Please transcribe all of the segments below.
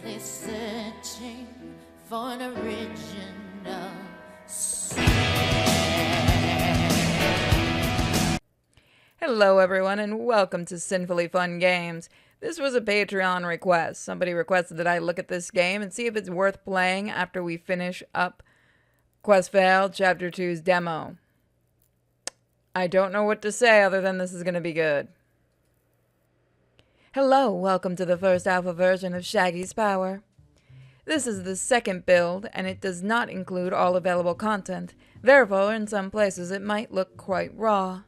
They're searching for an original sound. Hello everyone and welcome to Sinfully Fun Games. This was a Patreon request. Somebody requested that I look at this game and see if it's worth playing after we finish up Quest Failed Chapter 2's demo. I don't know what to say other than this is going to be good. Hello, welcome to the first alpha version of Shaggy's Power. This is the second build and it does not include all available content. Therefore, in some places it might look quite raw.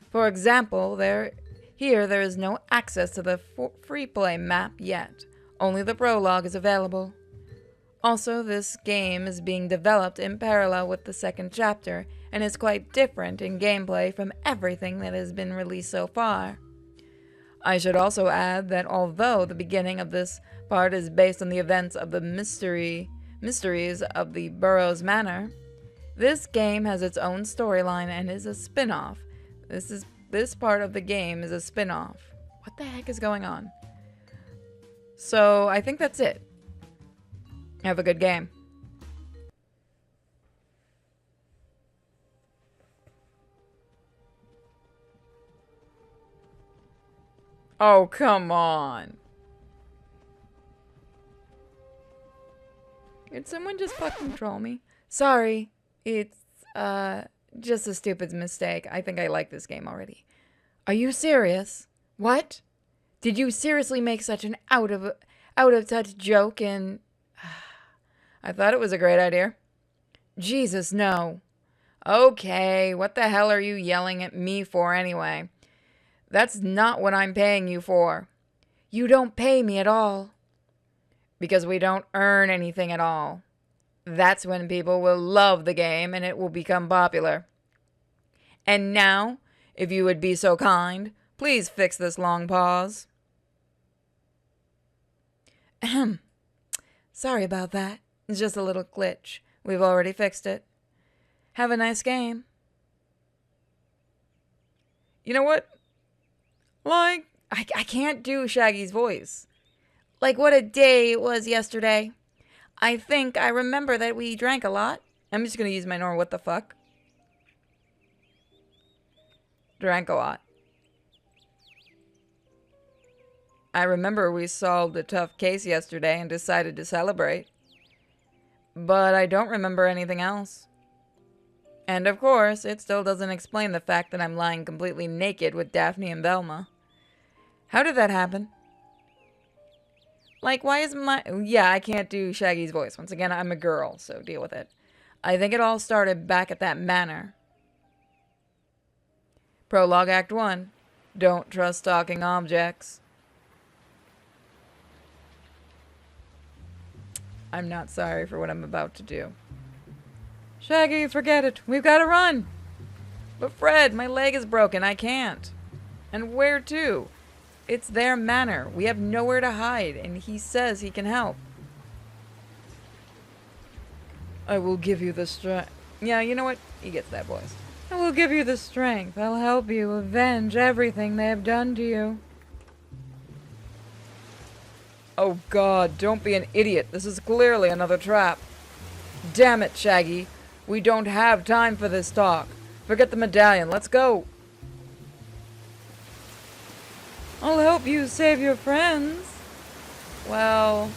For example, there is no access to the free play map yet. Only the prologue is available. Also, this game is being developed in parallel with the second chapter and is quite different in gameplay from everything that has been released so far. I should also add that although the beginning of this part is based on the events of the mysteries of the Burroughs Manor, this game has its own storyline and is a spin-off. This part of the game is a spin-off. What the heck is going on? So, I think that's it. Have a good game. Oh, come on. Did someone just fucking troll me? Sorry. It's, just a stupid mistake. I think I like this game already. Are you serious? What? Did you seriously make such an out of touch joke and... I thought it was a great idea. Jesus, no. Okay, what the hell are you yelling at me for anyway? That's not what I'm paying you for. You don't pay me at all. Because we don't earn anything at all. That's when people will love the game and it will become popular. And now, if you would be so kind, please fix this long pause. Ahem. Sorry about that. It's just a little glitch. We've already fixed it. Have a nice game. You know what? Like, I can't do Shaggy's voice. Like, what a day it was yesterday. I think I remember that we drank a lot. I'm just going to use my normal what the fuck. Drank a lot. I remember we solved a tough case yesterday and decided to celebrate. But I don't remember anything else. And of course, it still doesn't explain the fact that I'm lying completely naked with Daphne and Velma. How did that happen? Like, why is my... Yeah, I can't do Shaggy's voice. Once again, I'm a girl, so deal with it. I think it all started back at that manor. Prologue Act 1. Don't trust talking objects. I'm not sorry for what I'm about to do. Shaggy, forget it. We've got to run. But Fred, my leg is broken. I can't. And where to? It's their manor. We have nowhere to hide, and he says he can help. I will give you the strength. Yeah, you know what? He gets that voice. I will give you the strength. I'll help you avenge everything they have done to you. Oh God, don't be an idiot. This is clearly another trap. Damn it, Shaggy. We don't have time for this talk. Forget the medallion. Let's go. I'll help you save your friends. Well,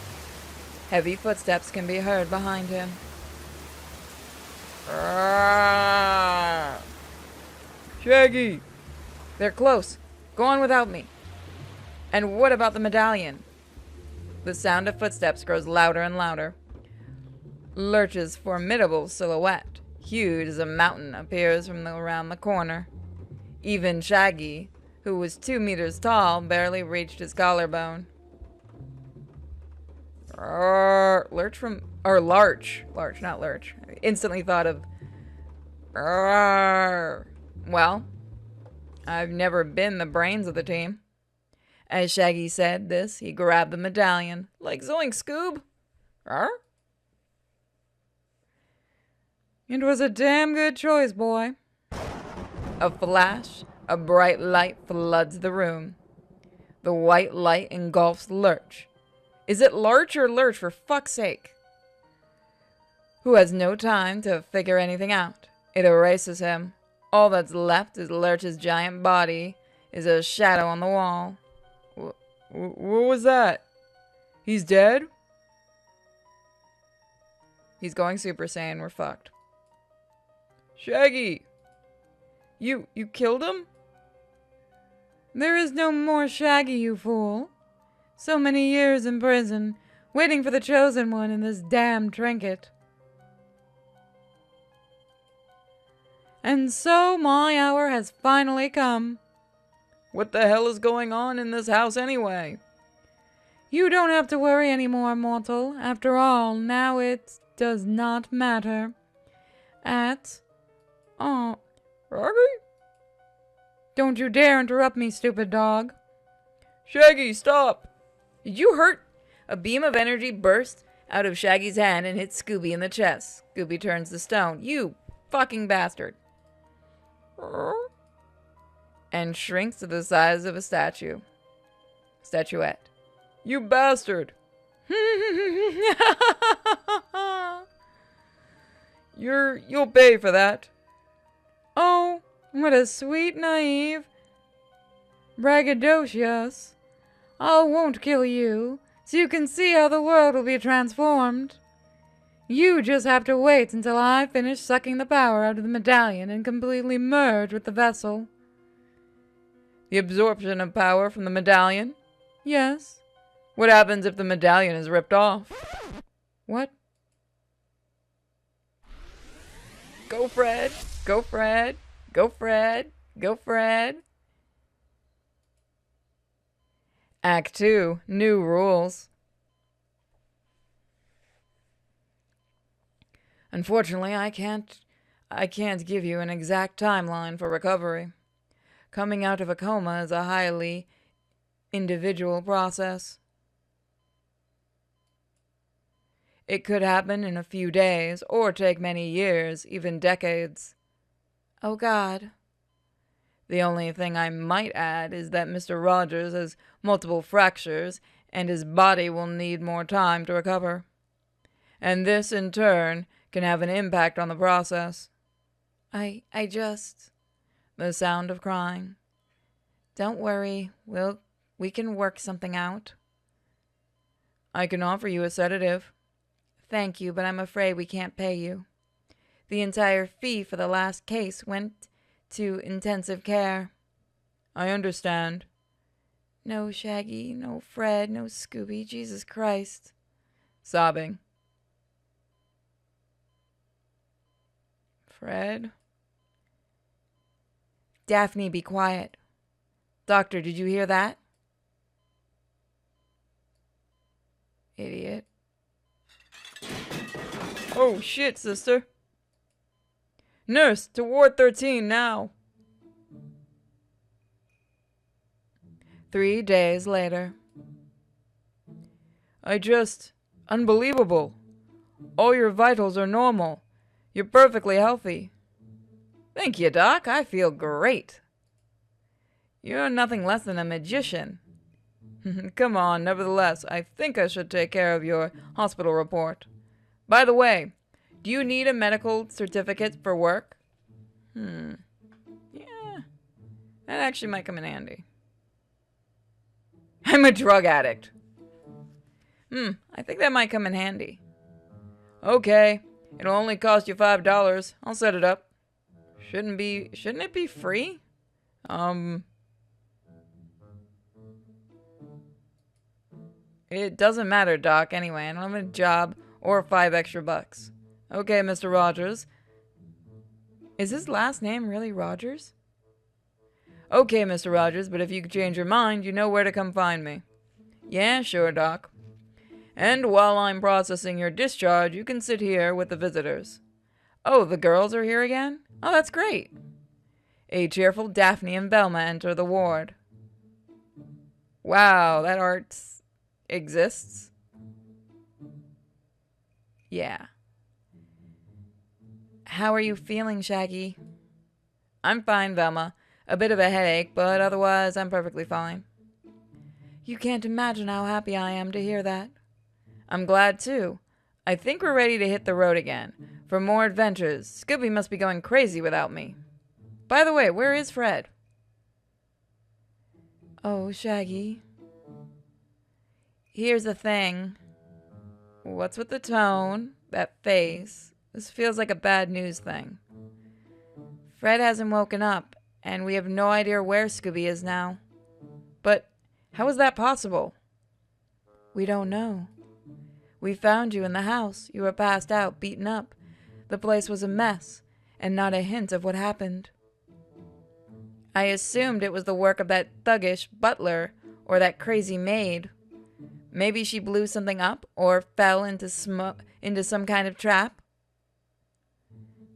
heavy footsteps can be heard behind him. Shaggy! They're close. Go on without me. And what about the medallion? The sound of footsteps grows louder and louder. Lurch's formidable silhouette, huge as a mountain, appears from around the corner. Even Shaggy, who was 2 meters tall, barely reached his collarbone. Larch, not Lurch. I instantly thought of... Well, I've never been the brains of the team. As Shaggy said this, he grabbed the medallion. Like zoink, Scoob! It was a damn good choice, boy. A flash, a bright light floods the room. The white light engulfs Lurch. Is it Lurch or Lurch, for fuck's sake? Who has no time to figure anything out. It erases him. All that's left is Lurch's giant body, is a shadow on the wall. What was that? He's dead? He's going Super Saiyan. We're fucked. Shaggy! You killed him? There is no more Shaggy, you fool. So many years in prison, waiting for the chosen one in this damn trinket. And so my hour has finally come. What the hell is going on in this house anyway? You don't have to worry anymore, mortal. After all, now it does not matter. Shaggy? Don't you dare interrupt me, stupid dog. Shaggy, stop! Did you hurt? A beam of energy burst out of Shaggy's hand and hit Scooby in the chest. Scooby turns to stone. You fucking bastard. And shrinks to the size of a statuette. You bastard! You'll pay for that. Oh, what a sweet, naive, braggadocious. I won't kill you, so you can see how the world will be transformed. You just have to wait until I finish sucking the power out of the medallion and completely merge with the vessel. The absorption of power from the medallion? Yes. What happens if the medallion is ripped off? What? Go, Fred! Go, Fred! Go, Fred! Go, Fred! Act 2. New rules. Unfortunately, I can't give you an exact timeline for recovery. Coming out of a coma is a highly individual process. It could happen in a few days, or take many years, even decades. Oh, God. The only thing I might add is that Mr. Rogers has multiple fractures, and his body will need more time to recover. And this, in turn, can have an impact on the process. The sound of crying. Don't worry, we can work something out. I can offer you a sedative. Thank you, but I'm afraid we can't pay you. The entire fee for the last case went to intensive care. I understand. No Shaggy, no Fred, no Scooby, Jesus Christ. Sobbing. Fred? Daphne, be quiet. Doctor, did you hear that? Idiot. Oh, shit, sister. Nurse, to Ward 13 now. 3 days later. Unbelievable. All your vitals are normal. You're perfectly healthy. Thank you, Doc. I feel great. You're nothing less than a magician. Come on, nevertheless, I think I should take care of your hospital report. By the way, do you need a medical certificate for work? Yeah, that actually might come in handy. I'm a drug addict. I think that might come in handy. Okay, it'll only cost you $5. I'll set it up. Shouldn't it be free? It doesn't matter, Doc, anyway. I don't have a job or $5 extra. Okay, Mr. Rogers. Is his last name really Rogers? Okay, Mr. Rogers, but if you change your mind, you know where to come find me. Yeah, sure, Doc. And while I'm processing your discharge, you can sit here with the visitors. Oh, the girls are here again? Oh, that's great. A cheerful Daphne and Velma enter the ward. Wow, that art exists? Yeah. How are you feeling, Shaggy? I'm fine, Velma. A bit of a headache, but otherwise I'm perfectly fine. You can't imagine how happy I am to hear that. I'm glad too. I think we're ready to hit the road again. For more adventures. Scooby must be going crazy without me. By the way, where is Fred? Oh, Shaggy. Here's the thing. What's with the tone? That face? This feels like a bad news thing. Fred hasn't woken up, and we have no idea where Scooby is now. But how is that possible? We don't know. We found you in the house. You were passed out, beaten up. The place was a mess, and not a hint of what happened. I assumed it was the work of that thuggish butler or that crazy maid. Maybe she blew something up or fell into some kind of trap.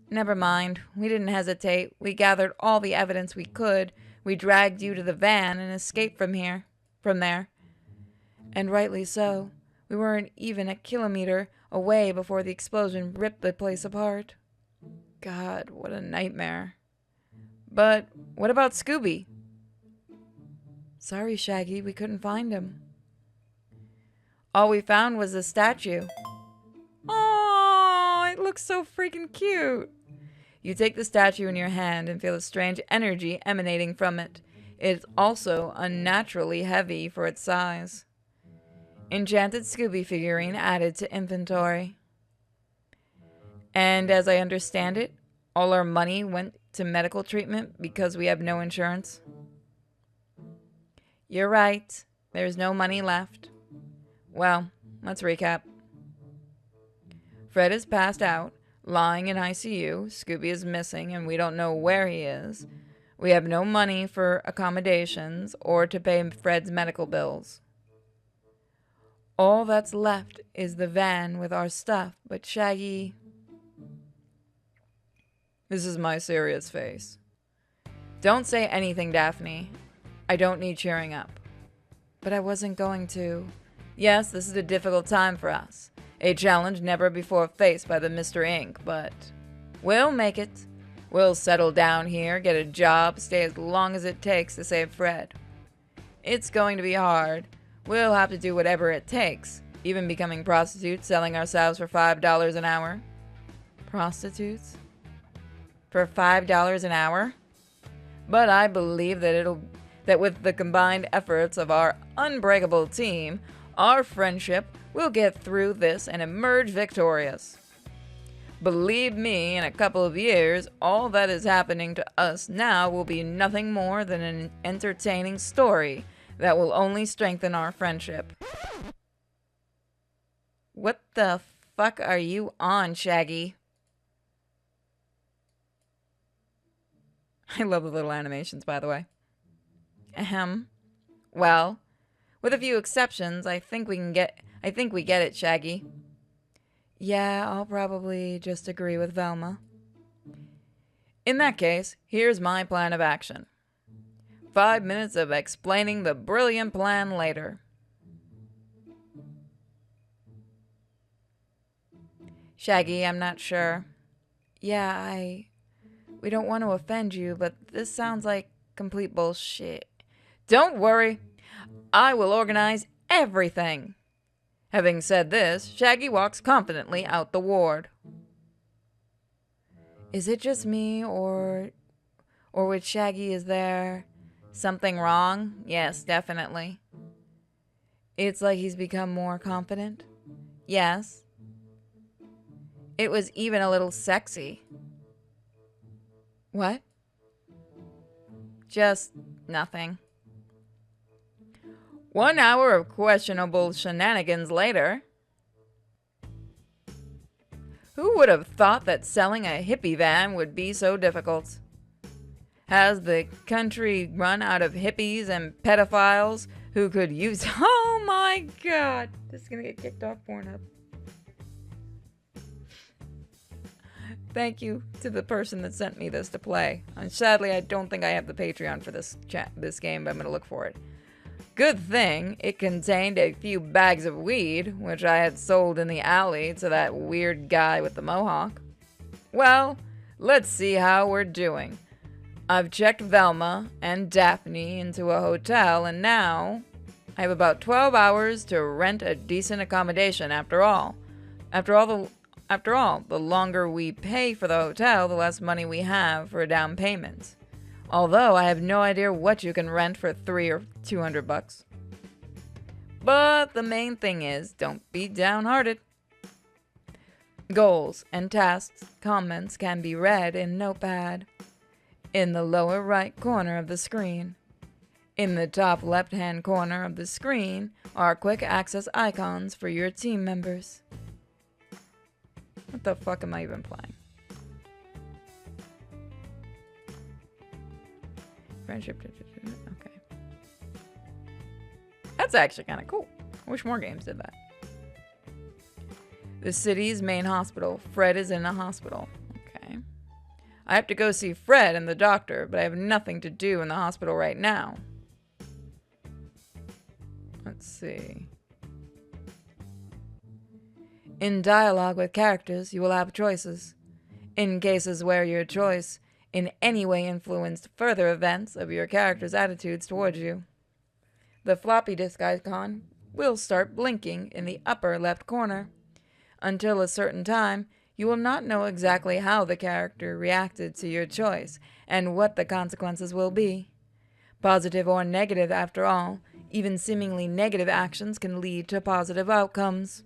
Never mind. We didn't hesitate. We gathered all the evidence we could. We dragged you to the van and escaped from there. And rightly so. We weren't even a kilometer away before the explosion ripped the place apart. God, what a nightmare. But what about Scooby? Sorry, Shaggy, we couldn't find him. All we found was a statue. Oh, it looks so freaking cute. You take the statue in your hand and feel a strange energy emanating from it. It's also unnaturally heavy for its size. Enchanted Scooby figurine added to inventory. And as I understand it, all our money went to medical treatment because we have no insurance. You're right. There's no money left. Well, let's recap. Fred is passed out, lying in ICU. Scooby is missing, and we don't know where he is. We have no money for accommodations or to pay Fred's medical bills. All that's left is the van with our stuff, but Shaggy... This is my serious face. Don't say anything, Daphne. I don't need cheering up. But I wasn't going to. Yes, this is a difficult time for us. A challenge never before faced by the Mr. Inc., but we'll make it. We'll settle down here, get a job, stay as long as it takes to save Fred. It's going to be hard. We'll have to do whatever it takes, even becoming prostitutes, selling ourselves for $5 an hour. Prostitutes? For $5 an hour? But I believe that with the combined efforts of our unbreakable team, our friendship will get through this and emerge victorious. Believe me, in a couple of years, all that is happening to us now will be nothing more than an entertaining story that will only strengthen our friendship. What the fuck are you on, Shaggy? I love the little animations, by the way. Ahem. Well, with a few exceptions, I think we get it, Shaggy. Yeah, I'll probably just agree with Velma. In that case, here's my plan of action. 5 minutes of explaining the brilliant plan later. Shaggy, I'm not sure. Yeah, we don't want to offend you, but this sounds like complete bullshit. Don't worry. I will organize everything. Having said this, Shaggy walks confidently out the ward. Is it just me, or with Shaggy, is there something wrong? Yes, definitely. It's like he's become more confident? Yes. It was even a little sexy. What? Just nothing. 1 hour of questionable shenanigans later. Who would have thought that selling a hippie van would be so difficult? Has the country run out of hippies and pedophiles who could use... Oh my god! This is gonna get kicked off Pornhub. Thank you to the person that sent me this to play. And sadly, I don't think I have the Patreon for this game, but I'm gonna look for it. Good thing it contained a few bags of weed, which I had sold in the alley to that weird guy with the mohawk. Well, let's see how we're doing. I've checked Velma and Daphne into a hotel, and now I have about 12 hours to rent a decent accommodation after all. After all, the longer we pay for the hotel, the less money we have for a down payment. Although I have no idea what you can rent for $300 or $200. But the main thing is, don't be downhearted. Goals and tasks comments can be read in Notepad. In the lower right corner of the screen. In the top left-hand corner of the screen are quick access icons for your team members. What the fuck am I even playing? Friendship. Okay. That's actually kind of cool. I wish more games did that. The city's main hospital. Fred is in a hospital. Okay. I have to go see Fred and the doctor, but I have nothing to do in the hospital right now. Let's see. In dialogue with characters, you will have choices. In cases where your choice in any way influenced further events of your character's attitudes towards you, the floppy disk icon will start blinking in the upper left corner. Until a certain time, you will not know exactly how the character reacted to your choice and what the consequences will be. Positive or negative, after all, even seemingly negative actions can lead to positive outcomes.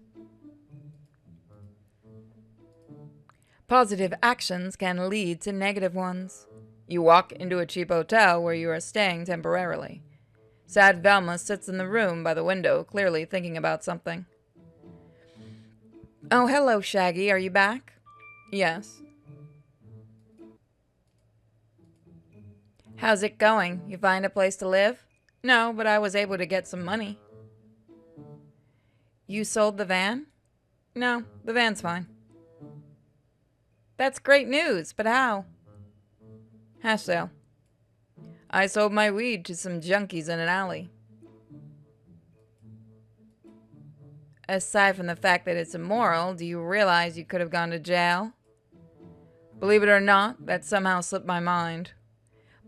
Positive actions can lead to negative ones. You walk into a cheap hotel where you are staying temporarily. Sad Velma sits in the room by the window, clearly thinking about something. Oh, hello, Shaggy. Are you back? Yes. How's it going? You find a place to live? No, but I was able to get some money. You sold the van? No, the van's fine. That's great news, but how? Hash sale. I sold my weed to some junkies in an alley. Aside from the fact that it's immoral, do you realize you could have gone to jail? Believe it or not, that somehow slipped my mind.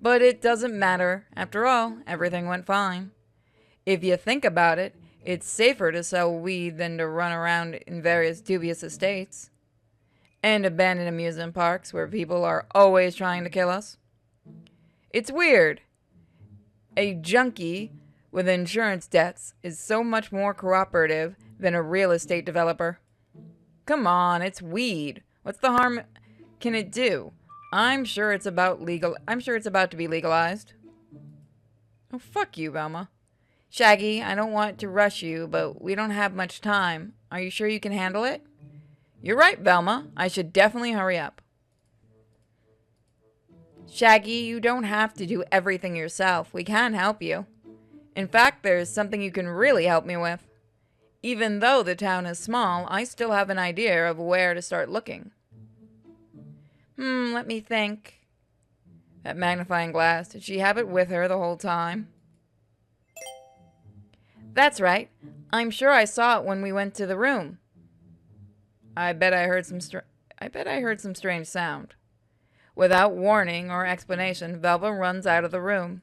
But it doesn't matter. After all, everything went fine. If you think about it, it's safer to sell weed than to run around in various dubious estates. And abandoned amusement parks where people are always trying to kill us. It's weird. A junkie with insurance debts is so much more cooperative than a real estate developer. Come on, it's weed. What's the harm can it do? I'm sure it's about to be legalized. Oh, fuck you, Velma. Shaggy, I don't want to rush you, but we don't have much time. Are you sure you can handle it? You're right, Velma. I should definitely hurry up. Shaggy, you don't have to do everything yourself. We can help you. In fact, there's something you can really help me with. Even though the town is small, I still have an idea of where to start looking. Let me think. That magnifying glass, did she have it with her the whole time? That's right. I'm sure I saw it when we went to the room. I bet I heard some strange sound. Without warning or explanation, Velma runs out of the room.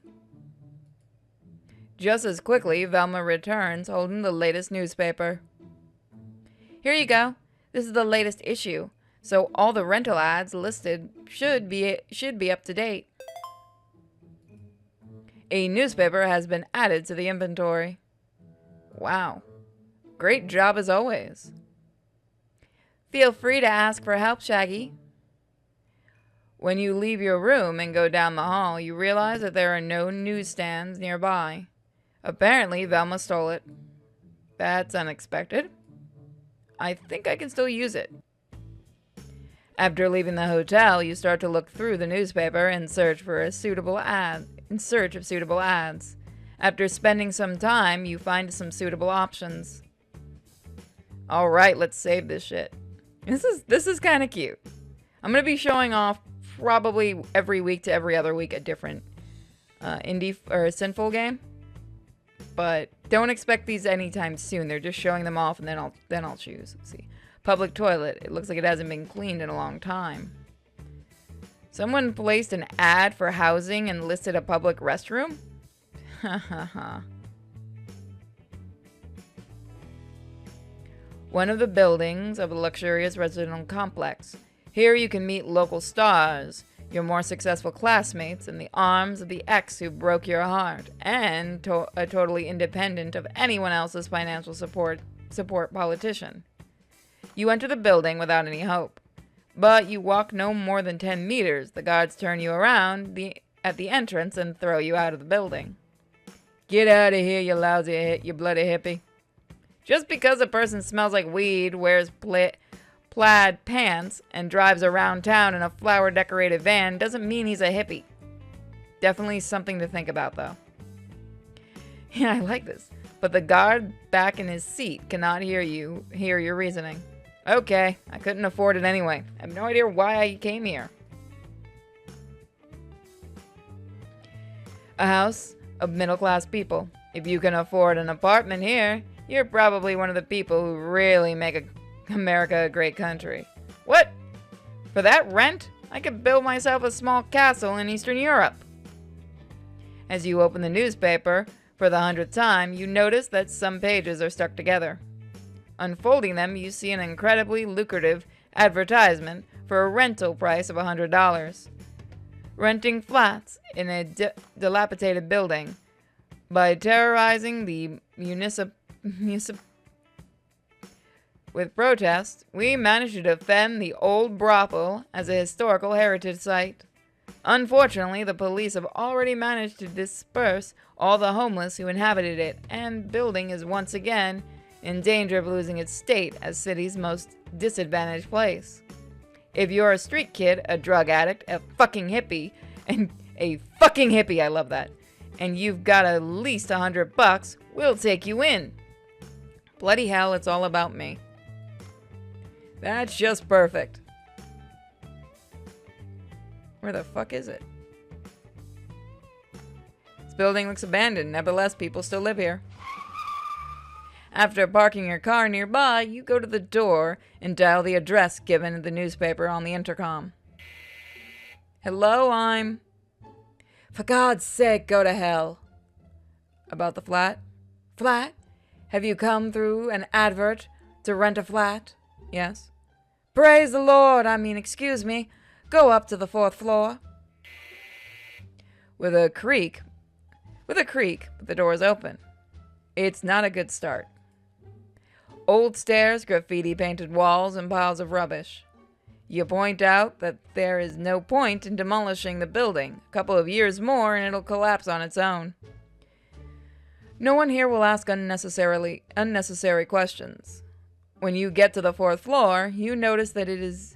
Just as quickly, Velma returns, holding the latest newspaper. Here you go. This is the latest issue, so all the rental ads listed should be up to date. A newspaper has been added to the inventory. Wow. Great job as always. Feel free to ask for help, Shaggy. When you leave your room and go down the hall, you realize that there are no newsstands nearby. Apparently, Velma stole it. That's unexpected. I think I can still use it. After leaving the hotel, you start to look through the newspaper in search of suitable ads. After spending some time, you find some suitable options. Alright, let's save this shit. This is kind of cute. I'm going to be showing off probably every week to every other week a different indie or sinful game. But don't expect these anytime soon. They're just showing them off and then I'll choose. Let's see. Public toilet. It looks like it hasn't been cleaned in a long time. Someone placed an ad for housing and listed a public restroom? Ha ha ha. One of the buildings of a luxurious residential complex. Here you can meet local stars, your more successful classmates, in the arms of the ex who broke your heart, and totally independent of anyone else's financial support politician. You enter the building without any hope, but you walk no more than 10 meters. The guards turn you around at the entrance and throw you out of the building. Get out of here, you you bloody hippie. Just because a person smells like weed, wears plaid pants, and drives around town in a flower-decorated van doesn't mean he's a hippie. Definitely something to think about, though. Yeah, I like this. But the guard back in his seat cannot hear your reasoning. Okay, I couldn't afford it anyway. I have no idea why I came here. A house of middle-class people. If you can afford an apartment here, you're probably one of the people who really make America a great country. What? For that rent? I could build myself a small castle in Eastern Europe. As you open the newspaper for the 100th time, you notice that some pages are stuck together. Unfolding them, you see an incredibly lucrative advertisement for a rental price of $100. Renting flats in a dilapidated building. By terrorizing the with protest, we managed to defend the old brothel as a historical heritage site. Unfortunately, the police have already managed to disperse all the homeless who inhabited it, and building is once again in danger of losing its state as city's most disadvantaged place. If you're a street kid, a drug addict, a fucking hippie, I love that, and you've got at least $100, we'll take you in. Bloody hell, it's all about me. That's just perfect. Where the fuck is it? This building looks abandoned, nevertheless people still live here. After parking your car nearby, you go to the door and dial the address given in the newspaper on the intercom. Hello, I'm... For God's sake, go to hell. About the flat? Flat? Have you come through an advert to rent a flat? Yes. Praise the Lord, excuse me. Go up to the 4th floor. With a creak, but the door is open. It's not a good start. Old stairs, graffiti-painted walls, and piles of rubbish. You point out that there is no point in demolishing the building. A couple of years more and it'll collapse on its own. No one here will ask unnecessary questions. When you get to the 4th floor, you notice that it is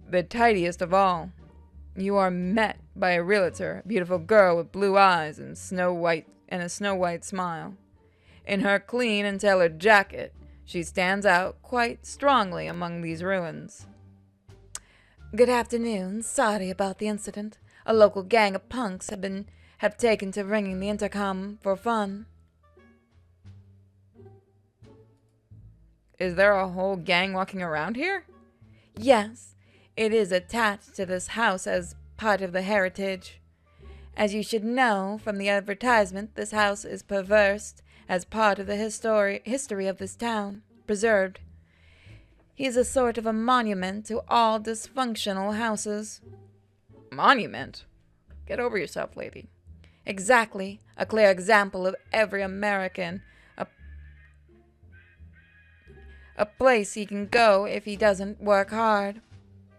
the tidiest of all. You are met by a realtor, a beautiful girl with blue eyes and a snow-white smile. In her clean and tailored jacket, she stands out quite strongly among these ruins. Good afternoon. Sorry about the incident. A local gang of punks have taken to ringing the intercom for fun. Is there a whole gang walking around here? Yes. It is attached to this house as part of the heritage. As you should know from the advertisement, this house is preserved as part of the history of this town. Preserved. He is a sort of a monument to all dysfunctional houses. Monument? Get over yourself, lady. Exactly. A clear example of every American. A place he can go if he doesn't work hard.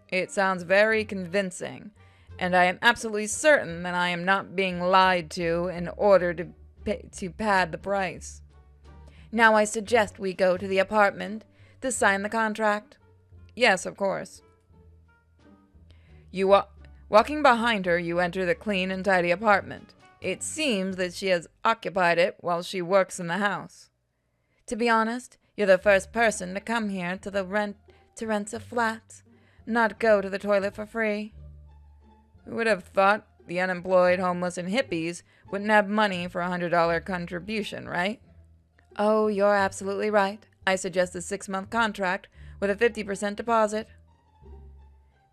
It sounds very convincing, and I am absolutely certain that I am not being lied to in order to pad the price. Now I suggest we go to the apartment to sign the contract. Yes, of course. Walking behind her, you enter the clean and tidy apartment. It seems that she has occupied it while she works in the house. To be honest, you're the first person to come here to rent a flat, not go to the toilet for free. Who would have thought the unemployed, homeless, and hippies wouldn't have money for a $100 contribution, right? Oh, you're absolutely right. I suggest a 6-month contract with a 50% deposit.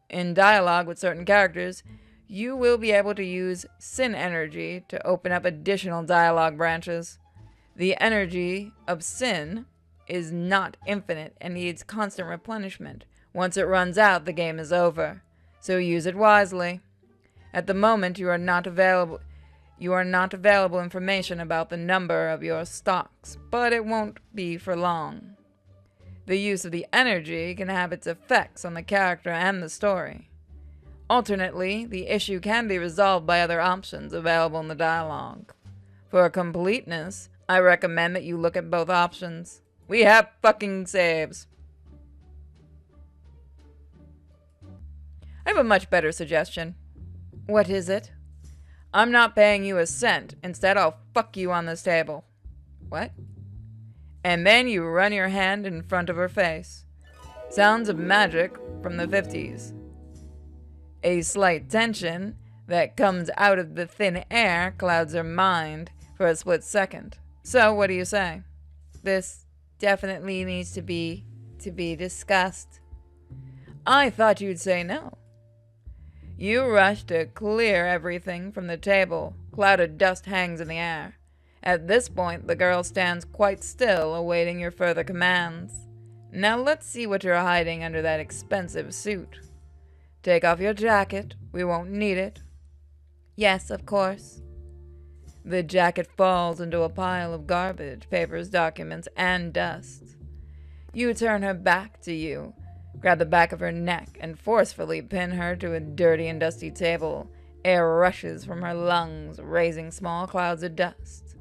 In dialogue with certain characters, you will be able to use sin energy to open up additional dialogue branches. The energy of sin is not infinite and needs constant replenishment. Once it runs out, the game is over. So use it wisely. At the moment, you are not available information about the number of your stocks, but it won't be for long. The use of the energy can have its effects on the character and the story. Alternately, the issue can be resolved by other options available in the dialogue. For completeness, I recommend that you look at both options. We have fucking saves. I have a much better suggestion. What is it? I'm not paying you a cent. Instead, I'll fuck you on this table. What? And then you run your hand in front of her face. Sounds of magic from the 50s. A slight tension that comes out of the thin air clouds her mind for a split second. So, what do you say? This definitely needs to be discussed. I thought you'd say no. You rush to clear everything from the table. Cloud of dust hangs in the air. At this point, the girl stands quite still, awaiting your further commands. Now let's see what you're hiding under that expensive suit. Take off your jacket. We won't need it. Yes, of course. The jacket falls into a pile of garbage, papers, documents, and dust. You turn her back to you, grab the back of her neck, and forcefully pin her to a dirty and dusty table. Air rushes from her lungs, raising small clouds of dust.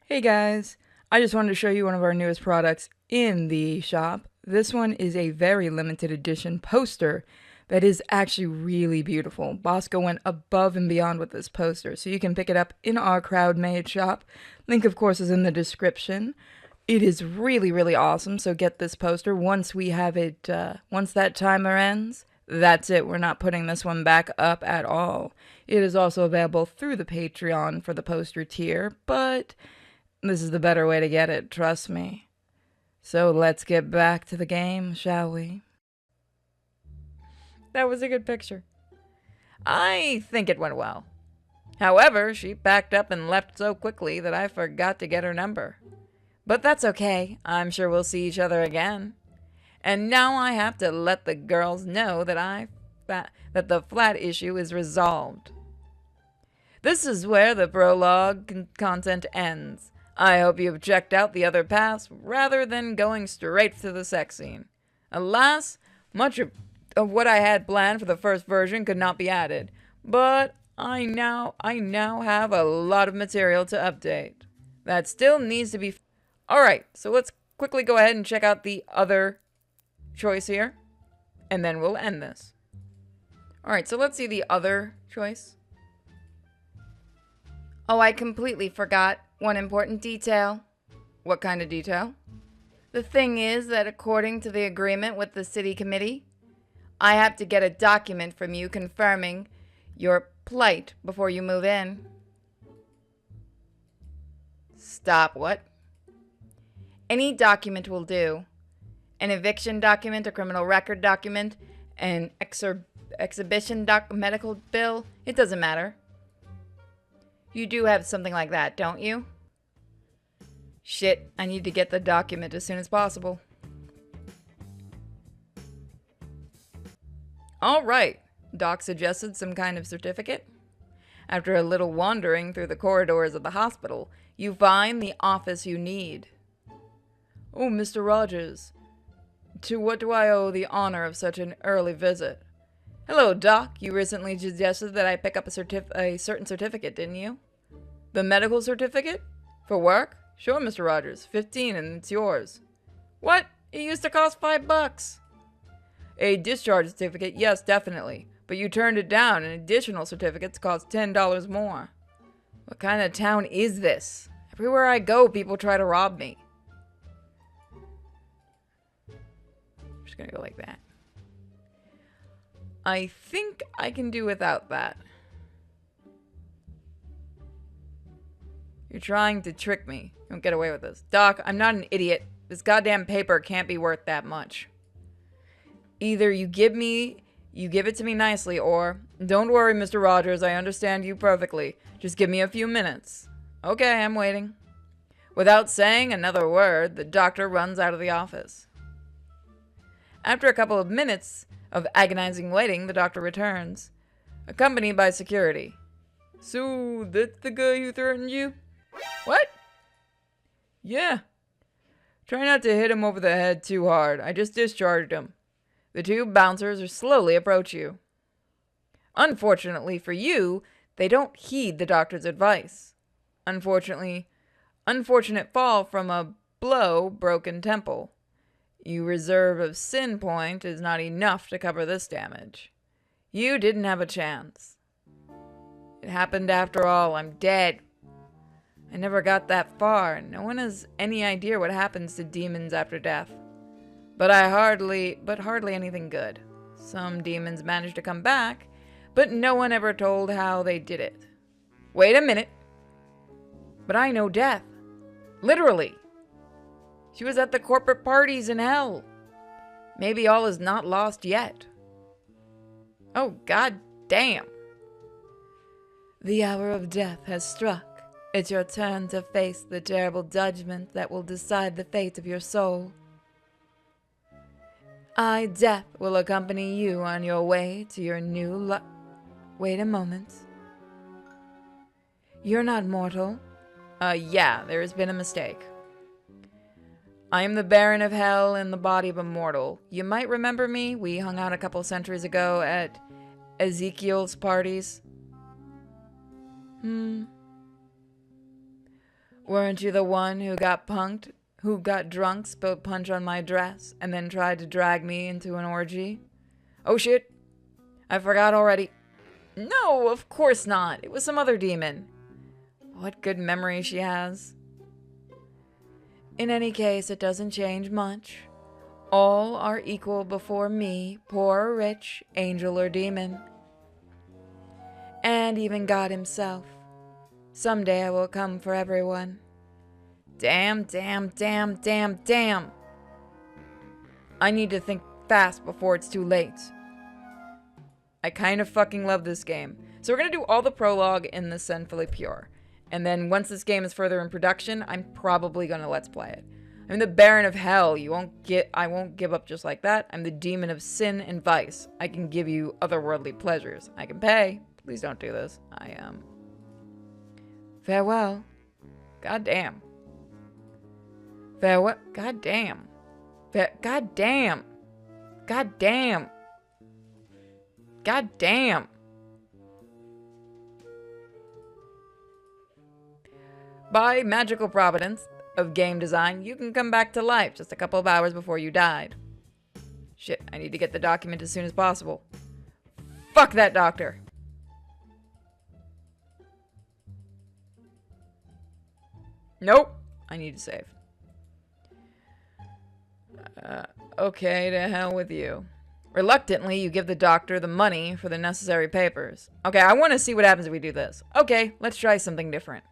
Hey guys, I just wanted to show you one of our newest products in the shop. This one is a very limited edition poster that is actually really beautiful. Bosco went above and beyond with this poster, so you can pick it up in our crowd-made shop. Link, of course, is in the description. It is really, really awesome, so get this poster. Once we have it, once that timer ends, that's it. We're not putting this one back up at all. It is also available through the Patreon for the poster tier, but this is the better way to get it, trust me. So let's get back to the game, shall we? That was a good picture. I think it went well. However, she packed up and left so quickly that I forgot to get her number. But that's okay. I'm sure we'll see each other again. And now I have to let the girls know that that the flat issue is resolved. This is where the prologue content ends. I hope you've checked out the other paths rather than going straight to the sex scene. Alas, much of what I had planned for the first version could not be added, but I now have a lot of material to update. That still needs to be... Alright, so let's quickly go ahead and check out the other choice here, and then we'll end this. Alright, so let's see the other choice. Oh, I completely forgot one important detail. What kind of detail? The thing is that according to the agreement with the city committee, I have to get a document from you confirming your plight before you move in. Stop, what? Any document will do. An eviction document, a criminal record document, an exhibition medical bill, it doesn't matter. You do have something like that, don't you? Shit, I need to get the document as soon as possible. Alright, Doc suggested some kind of certificate. After a little wandering through the corridors of the hospital, you find the office you need. Oh, Mr. Rogers, to what do I owe the honor of such an early visit? Hello, Doc. You recently suggested that I pick up a certain certificate, didn't you? The medical certificate? For work? Sure, Mr. Rogers. 15 and it's yours. What? It used to cost $5. A discharge certificate, yes, definitely. But you turned it down and additional certificates cost $10 more. What kind of town is this? Everywhere I go, people try to rob me. I'm just gonna go like that. I think I can do without that. You're trying to trick me. You don't get away with this. Doc, I'm not an idiot. This goddamn paper can't be worth that much. Either you give it to me nicely, or... Don't worry, Mr. Rogers, I understand you perfectly. Just give me a few minutes. Okay, I'm waiting. Without saying another word, the doctor runs out of the office. After a couple of minutes of agonizing waiting, the doctor returns, accompanied by security. So, that's the guy who threatened you? What? Yeah. Try not to hit him over the head too hard. I just discharged him. The two bouncers slowly approach you. Unfortunately for you, they don't heed the doctor's advice. Unfortunate fall from a blow, broken temple. Your reserve of sin point is not enough to cover this damage. You didn't have a chance. It happened after all. I'm dead. I never got that far. No one has any idea what happens to demons after death. But hardly anything good. Some demons manage to come back, but no one ever told how they did it. Wait a minute. But I know death. Literally. She was at the corporate parties in hell. Maybe all is not lost yet. Oh, god damn. The hour of death has struck. It's your turn to face the terrible judgment that will decide the fate of your soul. I, Death, will accompany you on your way to your new life. Wait a moment. You're not mortal. Yeah, there has been a mistake. I am the Baron of Hell in the body of a mortal. You might remember me. We hung out a couple centuries ago at Ezekiel's parties. Weren't you the one who got drunk, spilled punch on my dress, and then tried to drag me into an orgy? Oh shit. I forgot already. No, of course not. It was some other demon. What good memory she has. In any case, it doesn't change much. All are equal before me, poor or rich, angel or demon. And even God himself. Someday I will come for everyone. Damn, damn, damn, damn, damn. I need to think fast before it's too late. I kind of fucking love this game. So we're going to do all the prologue in the Sinfully Pure. And then once this game is further in production, I'm probably going to let's play it. I'm the Baron of Hell. I won't give up just like that. I'm the demon of sin and vice. I can give you otherworldly pleasures. I can pay. Please don't do this. I am. Farewell. God damn. Farewell. God damn. God damn. God damn. God damn. By magical providence of game design, you can come back to life just a couple of hours before you died. Shit, I need to get the document as soon as possible. Fuck that doctor. Nope. I need to save. Okay, to hell with you. Reluctantly, you give the doctor the money for the necessary papers. Okay, I want to see what happens if we do this. Okay, let's try something different.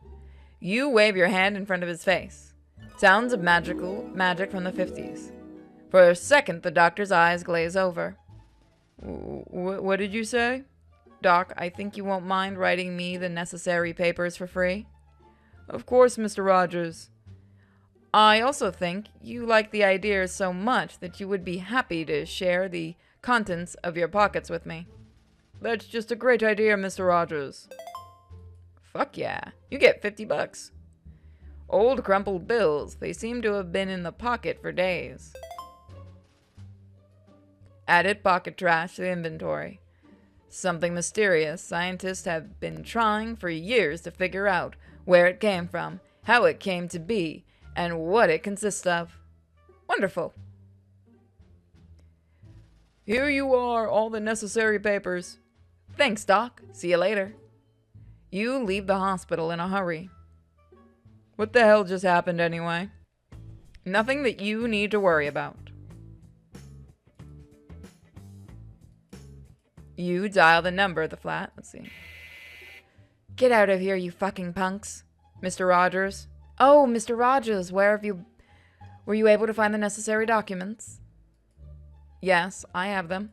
You wave your hand in front of his face. Sounds of magic from the 50s. For a second, the doctor's eyes glaze over. What did you say? Doc, I think you won't mind writing me the necessary papers for free. Of course, Mr. Rogers. I also think you like the idea so much that you would be happy to share the contents of your pockets with me. That's just a great idea, Mr. Rogers. Fuck yeah. You get $50. Old crumpled bills. They seem to have been in the pocket for days. Added pocket trash to the inventory. Something mysterious. Scientists have been trying for years to figure out where it came from, how it came to be, and what it consists of. Wonderful. Here you are, all the necessary papers. Thanks, Doc. See you later. You leave the hospital in a hurry. What the hell just happened anyway? Nothing that you need to worry about. You dial the number of the flat. Let's see. Get out of here, you fucking punks. Mr. Rogers. Oh, Mr. Rogers, were you able to find the necessary documents? Yes, I have them.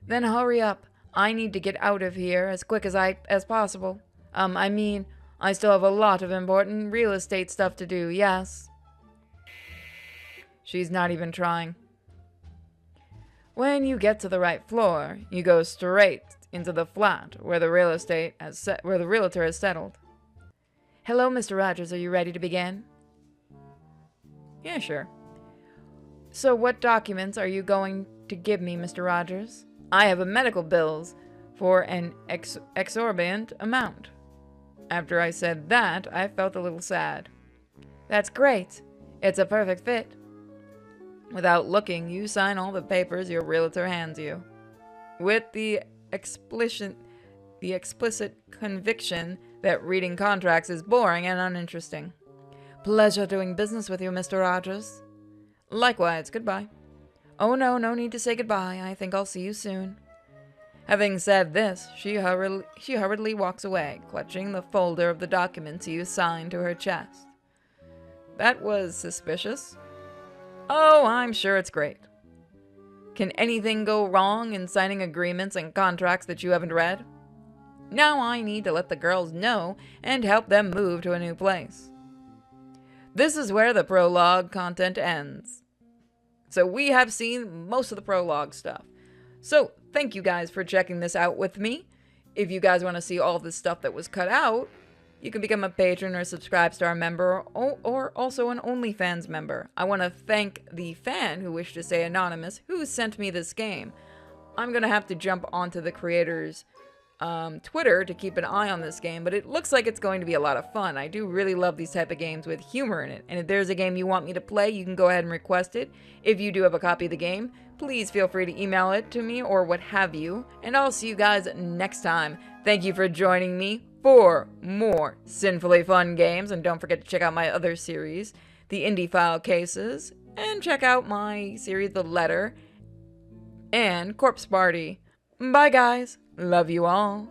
Then hurry up. I need to get out of here as quick as possible. I mean, I still have a lot of important real estate stuff to do, yes. She's not even trying. When you get to the right floor, you go straight into the flat where the realtor has settled. Hello, Mr. Rogers. Are you ready to begin? Yeah, sure. So what documents are you going to give me, Mr. Rogers? I have a medical bills for an exorbitant amount. After I said that, I felt a little sad. That's great. It's a perfect fit. Without looking, you sign all the papers your realtor hands you, with the explicit conviction that reading contracts is boring and uninteresting. Pleasure doing business with you, Mr. Rogers. Likewise, goodbye. Oh no, no need to say goodbye. I think I'll see you soon. Having said this, she hurriedly walks away, clutching the folder of the documents you signed to her chest. That was suspicious. Oh, I'm sure it's great. Can anything go wrong in signing agreements and contracts that you haven't read? Now I need to let the girls know and help them move to a new place. This is where the prologue content ends. So we have seen most of the prologue stuff. So thank you guys for checking this out with me. If you guys want to see all the stuff that was cut out, you can become a patron or subscribe star member or also an OnlyFans member. I want to thank the fan who wished to stay anonymous who sent me this game. I'm going to have to jump onto the creator's Twitter to keep an eye on this game, but it looks like it's going to be a lot of fun. I do really love these type of games with humor in it, and if there's a game you want me to play, you can go ahead and request it. If you do have a copy of the game, please feel free to email it to me or what have you, and I'll see you guys next time. Thank you for joining me for more Sinfully Fun games, and don't forget to check out my other series, the Indie File Cases, and check out my series The Letter and Corpse Party. Bye guys, love you all.